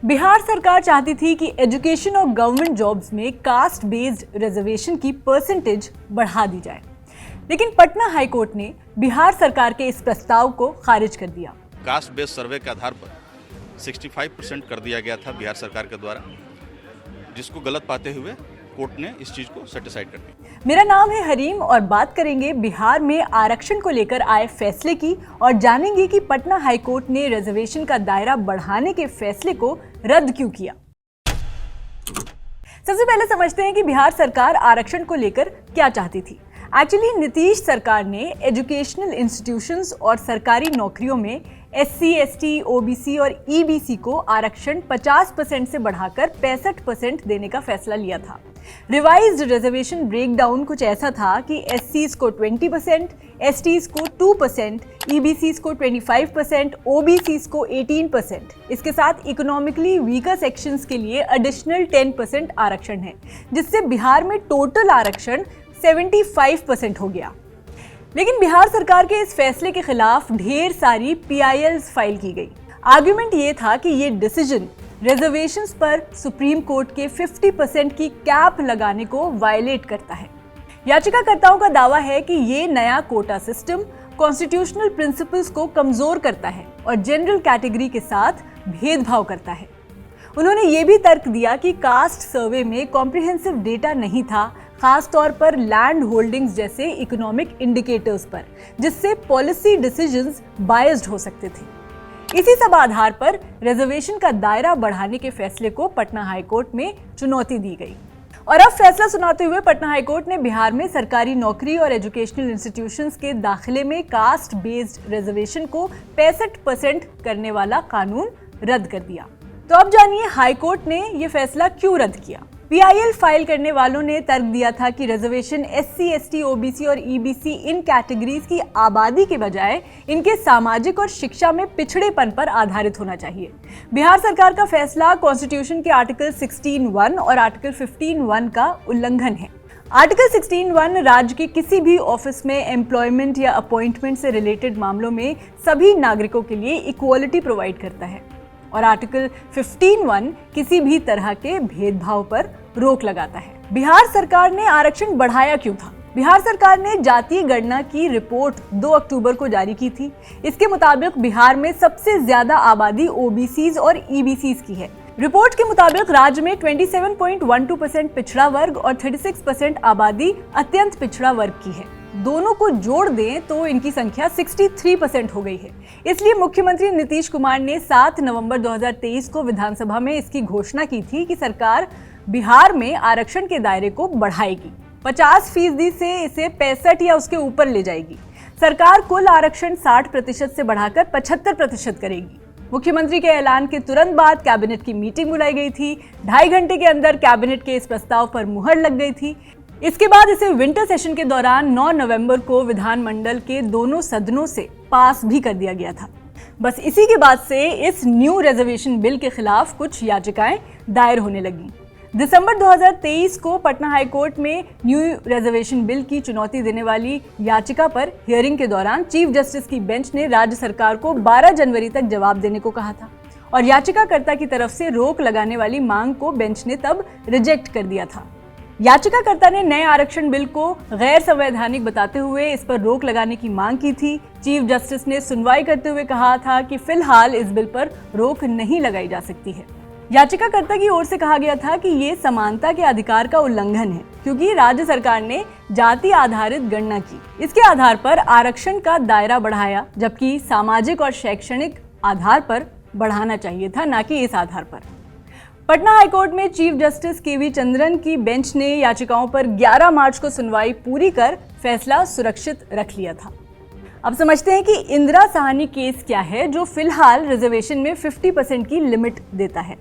बिहार सरकार चाहती थी कि एजुकेशन और गवर्नमेंट जॉब्स में कास्ट बेस्ड रिजर्वेशन की परसेंटेज बढ़ा दी जाए, लेकिन पटना हाईकोर्ट ने बिहार सरकार के इस प्रस्ताव को खारिज कर दिया। कास्ट बेस्ड सर्वे के आधार पर 65% कर दिया गया था बिहार सरकार के द्वारा, जिसको गलत पाते हुए कोर्ट ने इस चीज को सेटिसाइड कर दिया। मेरा नाम है हरीम और बात करेंगे बिहार में आरक्षण को लेकर आए फैसले की और जानेंगे कि पटना हाईकोर्ट ने रिजर्वेशन का दायरा बढ़ाने के फैसले को रद्द क्यों किया। सबसे पहले समझते हैं कि बिहार सरकार आरक्षण को लेकर क्या चाहती थी। एक्चुअली नीतीश सरकार ने एजुकेशनल इंस्टीट्यूशंस और सरकारी नौकरियों में SC, ST, OBC और EBC को आरक्षण 50% से बढ़ाकर 65% देने का फैसला लिया था। रिवाइज्ड रिजर्वेशन ब्रेकडाउन कुछ ऐसा था कि SCs को 20%, STs को 2%, EBCs को 25%, OBCs को 18%। इसके साथ इकोनॉमिकली वीकर सेक्शंस के लिए एडिशनल 10% आरक्षण है, जिससे बिहार में टोटल आरक्षण 75% हो गया। लेकिन बिहार सरकार के इस फैसले के खिलाफ ढेर सारी PILs फाइल की गई। आर्ग्यूमेंट ये था कि ये डिसीजन रिजर्वेशंस पर सुप्रीम कोर्ट के 50% की कैप लगाने को वायलेट करता है। याचिकाकर्ताओं का दावा है कि ये नया कोटा सिस्टम कॉन्स्टिट्यूशनल प्रिंसिपल्स को कमजोर करता है और जनरल कैटेगरी के साथ भेदभाव करता है। उन्होंने ये भी तर्क दिया कि कास्ट सर्वे में कॉम्प्रिहेंसिव डेटा नहीं था, खास तौर पर लैंड होल्डिंग्स जैसे इकोनॉमिक इंडिकेटर्स पर, जिससे पॉलिसी डिसीजंस बायस्ड हो सकते थे। इसी सब आधार पर रिजर्वेशन का दायरा बढ़ाने के फैसले को पटना हाईकोर्ट में चुनौती दी गई। और अब फैसला सुनाते हुए पटना हाईकोर्ट ने बिहार में सरकारी नौकरी और एजुकेशनल इंस्टीट्यूशंस के दाखिले में कास्ट बेस्ड रिजर्वेशन को 65% करने वाला कानून रद्द कर दिया। तो अब जानिए हाईकोर्ट ने यह फैसला क्यों रद्द किया। PIL फाइल करने वालों ने तर्क दिया था कि रिजर्वेशन SC, ST, OBC और EBC इन कैटेगरीज की आबादी के बजाय इनके सामाजिक और शिक्षा में पिछड़ेपन पर आधारित होना चाहिए। बिहार सरकार का फैसला कॉन्स्टिट्यूशन के आर्टिकल 16(1) और आर्टिकल 15(1) का उल्लंघन है। आर्टिकल 16(1) राज्य के किसी भी ऑफिस में एम्प्लॉयमेंट या अपॉइंटमेंट से रिलेटेड मामलों में सभी नागरिकों के लिए इक्वालिटी प्रोवाइड करता है और आर्टिकल 15(1) किसी भी तरह के भेदभाव पर रोक लगाता है। बिहार सरकार ने आरक्षण बढ़ाया क्यों था? बिहार सरकार ने जातीय गणना की रिपोर्ट 2 अक्टूबर को जारी की थी। इसके मुताबिक बिहार में सबसे ज्यादा आबादी OBCs और EBCs की है। रिपोर्ट के मुताबिक राज्य में 27.12% पिछड़ा वर्ग और 36% आबादी अत्यंत पिछड़ा वर्ग की है। दोनों को जोड़ दें तो इनकी संख्या 63% हो गई है। इसलिए मुख्यमंत्री नीतीश कुमार ने 7 नवंबर 2023 को विधानसभा में इसकी घोषणा की थी कि सरकार बिहार में आरक्षण के दायरे को बढ़ाएगी, 50% से इसे 65 या उसके ऊपर ले जाएगी। सरकार कुल आरक्षण 60% से बढ़ाकर 75% करेगी। मुख्यमंत्री के ऐलान के तुरंत बाद कैबिनेट की मीटिंग बुलाई गई थी। 2.5 घंटे के अंदर कैबिनेट के इस प्रस्ताव पर मुहर लग गई थी। इसके बाद इसे विंटर सेशन के दौरान 9 नवंबर को विधानमंडल के दोनों सदनों से पास भी कर दिया गया था। बस इसी के बाद से इस न्यू रिजर्वेशन बिल के खिलाफ कुछ याचिकाएं दायर होने लगी। दिसंबर 2023 को पटना हाईकोर्ट में न्यू रिजर्वेशन बिल की चुनौती देने वाली याचिका पर हियरिंग के दौरान चीफ जस्टिस की बेंच ने राज्य सरकार को 12 जनवरी तक जवाब देने को कहा था और याचिकाकर्ता की तरफ से रोक लगाने वाली मांग को बेंच ने तब रिजेक्ट कर दिया था। याचिकाकर्ता ने नए आरक्षण बिल को गैर संवैधानिक बताते हुए इस पर रोक लगाने की मांग की थी। चीफ जस्टिस ने सुनवाई करते हुए कहा था कि फिलहाल इस बिल पर रोक नहीं लगाई जा सकती है। याचिकाकर्ता की ओर से कहा गया था कि ये समानता के अधिकार का उल्लंघन है, क्योंकि राज्य सरकार ने जाति आधारित गणना की। इसके आधार पर आरक्षण का दायरा बढ़ाया, जबकि सामाजिक और शैक्षणिक आधार पर बढ़ाना चाहिए था, न कि इस आधार पर। पटना हाईकोर्ट में चीफ जस्टिस KV चंद्रन की बेंच ने याचिकाओं पर 11 मार्च को सुनवाई पूरी कर फैसला सुरक्षित रख लिया था। अब समझते हैं कि इंदिरा साहनी केस क्या है, जो फिलहाल रिजर्वेशन में 50% की लिमिट देता है।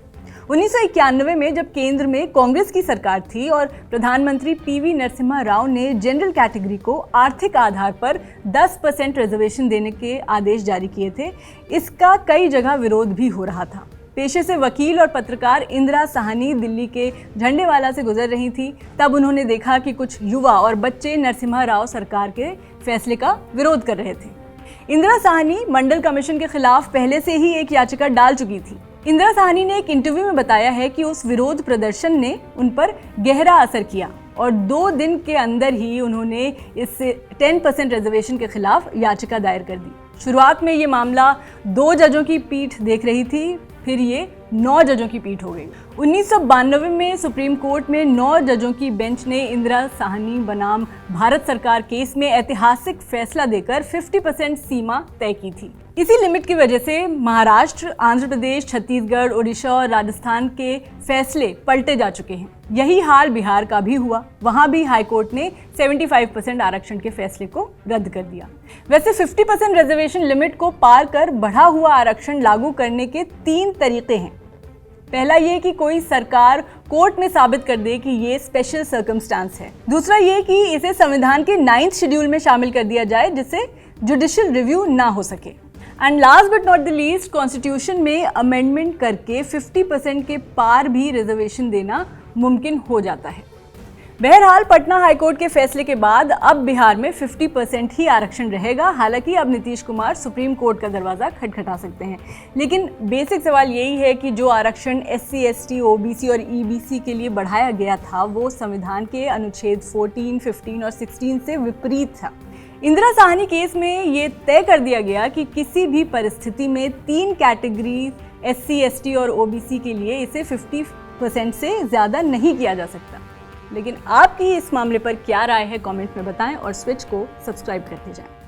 1991 में जब केंद्र में कांग्रेस की सरकार थी और प्रधानमंत्री PV नरसिम्हा राव ने जनरल कैटेगरी को आर्थिक आधार पर 10% रिजर्वेशन देने के आदेश जारी किए थे, इसका कई जगह विरोध भी हो रहा था। पेशे से वकील और पत्रकार इंदिरा साहनी दिल्ली के झंडेवाला से गुजर रही थी। तब उन्होंने देखा कि कुछ युवा और बच्चे नरसिम्हा राव सरकार के फैसले का विरोध कर रहे थे। इंदिरा साहनी मंडल कमीशन के खिलाफ पहले से ही एक याचिका डाल चुकी थी। इंदिरा साहनी ने एक इंटरव्यू में बताया है कि उस विरोध प्रदर्शन ने उन पर गहरा असर किया और 2 दिन के अंदर ही उन्होंने इस 10% रिजर्वेशन के खिलाफ याचिका दायर कर दी। शुरुआत में ये मामला 2 जजों की पीठ देख रही थी, फिर ये 9 जजों की पीठ हो गई। 1992 में सुप्रीम कोर्ट में 9 जजों की बेंच ने इंदिरा साहनी बनाम भारत सरकार केस में ऐतिहासिक फैसला देकर 50% सीमा तय की थी। इसी लिमिट की वजह से महाराष्ट्र, आंध्र प्रदेश, छत्तीसगढ़, ओडिशा और राजस्थान के फैसले पलटे जा चुके हैं। यही हाल बिहार का भी हुआ। वहां भी हाईकोर्ट ने 75% आरक्षण के फैसले को रद्द कर दिया। वैसे 50% रिजर्वेशन लिमिट को पार कर बढ़ा हुआ आरक्षण लागू करने के 3 तरीके हैं। पहला ये कि कोई सरकार कोर्ट में साबित कर दे कि ये स्पेशल सर्कमस्टांस है। दूसरा ये कि इसे संविधान के 9th शेड्यूल में शामिल कर दिया जाए जिससे जुडिशियल रिव्यू ना हो सके। And last but not the least, constitution में अमेंडमेंट करके 50% के पार भी रिजर्वेशन देना मुमकिन हो जाता है। बहरहाल पटना हाईकोर्ट के फैसले के बाद अब बिहार में 50% ही आरक्षण रहेगा। हालांकि अब नीतीश कुमार सुप्रीम कोर्ट का दरवाज़ा खटखटा सकते हैं, लेकिन बेसिक सवाल यही है कि जो आरक्षण SC, ST, OBC और EBC के लिए बढ़ाया गया था वो संविधान के अनुच्छेद 14, 15 और 16 से विपरीत था। इंदिरा साहनी केस में ये तय कर दिया गया कि किसी भी परिस्थिति में 3 कैटेगरी SC, ST और OBC के लिए इसे 50% से ज़्यादा नहीं किया जा सकता। लेकिन आपकी इस मामले पर क्या राय है, कमेंट में बताएं और स्विच को सब्सक्राइब करते जाएं।